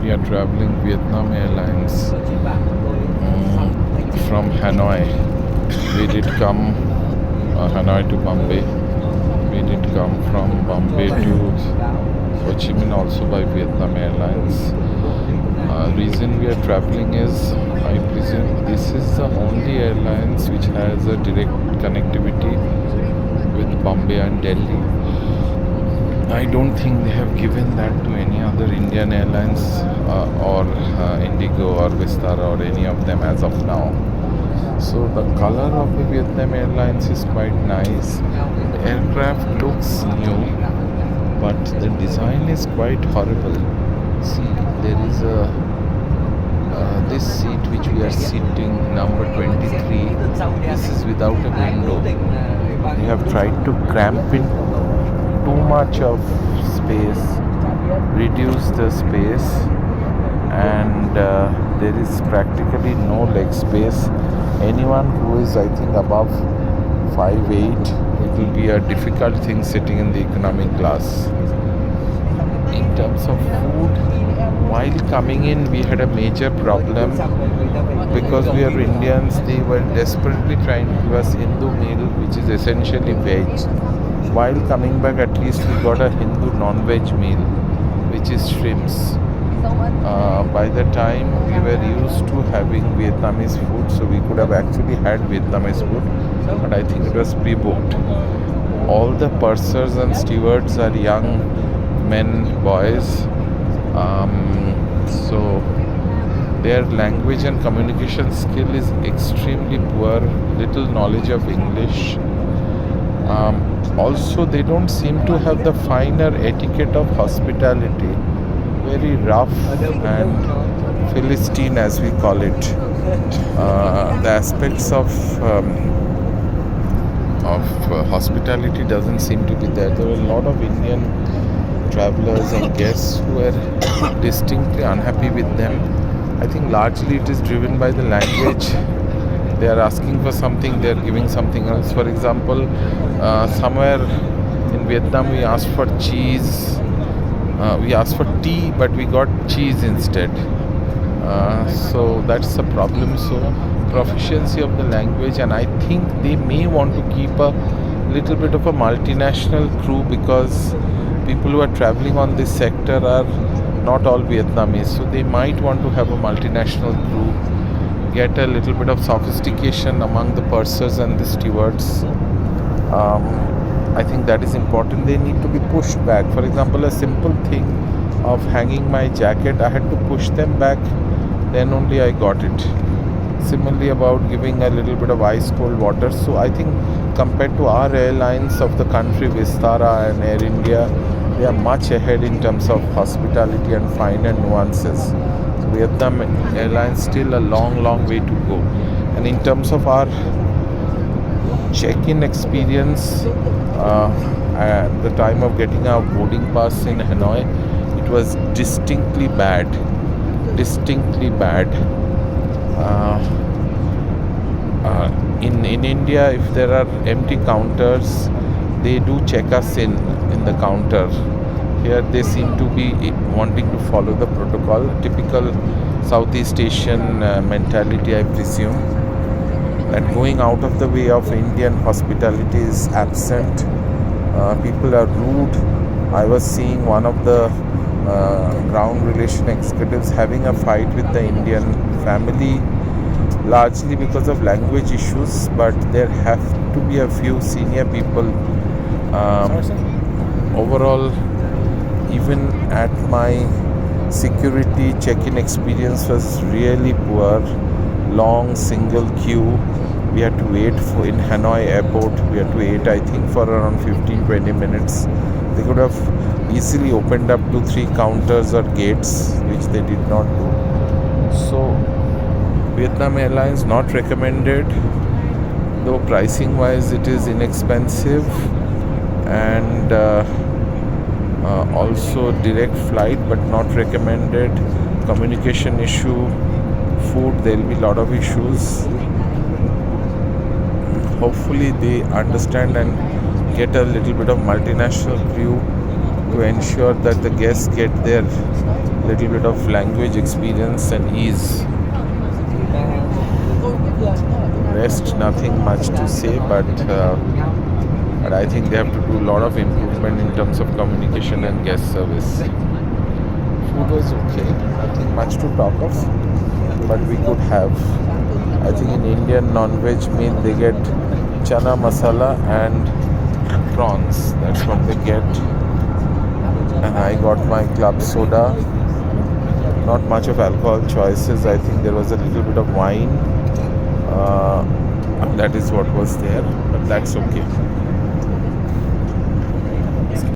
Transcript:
We are traveling Vietnam Airlines from Hanoi. We did come Hanoi to Bombay. We did come from Bombay to Ho Chi Minh also by Vietnam Airlines. Reason we are traveling is, I presume this is the only airlines which has a direct connectivity with Bombay and Delhi. I don't think they have given that to any other Indian airlines or Indigo or Vistara or any of them as of now. So the color of the Vietnam Airlines is quite nice. The aircraft looks new, but the design is quite horrible. See, there is a this seat which we are sitting, number 23. This is without a window. We have tried to cramp in too much of space, reduce the space, and there is practically no leg space. Anyone who is, I think, above 5'8", it will be a difficult thing sitting in the economy class. In terms of food, while coming in we had a major problem because we are Indians. They were desperately trying to give us Hindu meal, which is essentially veg. While coming back, at least we got a Hindu non-veg meal, which is shrimps. By the time we were used to having Vietnamese food, so we could have actually had Vietnamese food, but I think it was pre-booked. All the pursers and stewards are young men, boys, so their language and communication skill is extremely poor, little knowledge of English. Also, they don't seem to have the finer etiquette of hospitality. Very rough and Philistine, as we call it. The aspects of hospitality doesn't seem to be there. There were a lot of Indian travelers and guests who were distinctly unhappy with them. I think largely it is driven by the language. They are asking for something, they are giving something else. For example, somewhere in Vietnam we asked for cheese. We asked for tea, but we got cheese instead. So that's the problem. So proficiency of the language, and I think they may want to keep a little bit of a multinational crew because people who are traveling on this sector are not all Vietnamese. So they might want to have a multinational crew, get a little bit of sophistication among the pursers and the stewards. I think that is important. They need to be pushed back. For example, a simple thing of hanging my jacket, I had to push them back, then only I got it. Similarly about giving a little bit of ice cold water. So I think compared to our airlines of the country, Vistara and Air India, they are much ahead in terms of hospitality and finer nuances. So Vietnam Airlines still a long way to go. And in terms of our check-in experience, at the time of getting our boarding pass in Hanoi, it was distinctly bad. In India, if there are empty counters, they do check us in the counter. Here they seem to be wanting to follow the protocol. Typical Southeast Asian mentality, I presume. That going out of the way of Indian hospitality is absent. People are rude. I was seeing one of the ground relation executives having a fight with the Indian family, largely because of language issues, but there have to be a few senior people. Overall, even at my security check-in experience was really poor. Long single queue. We had to wait in Hanoi airport. We had to wait, I think, for around 15-20 minutes. They could have easily opened up to 3 counters or gates, which they did not do. So Vietnam Airlines not recommended, though pricing wise it is inexpensive, and also direct flight, but not recommended. Communication issue, food, there will be a lot of issues. Hopefully they understand and get a little bit of multinational crew to ensure that the guests get their little bit of language experience and ease. Rest, nothing much to say, but I think they have to do a lot of improvement in terms of communication and guest service. Food was okay, nothing much to talk of, but we could have. I think in Indian non-veg meal they get chana masala and prawns. That's what they get. And I got my club soda. Not much of alcohol choices. I think there was a little bit of wine. That is what was there, but that's okay.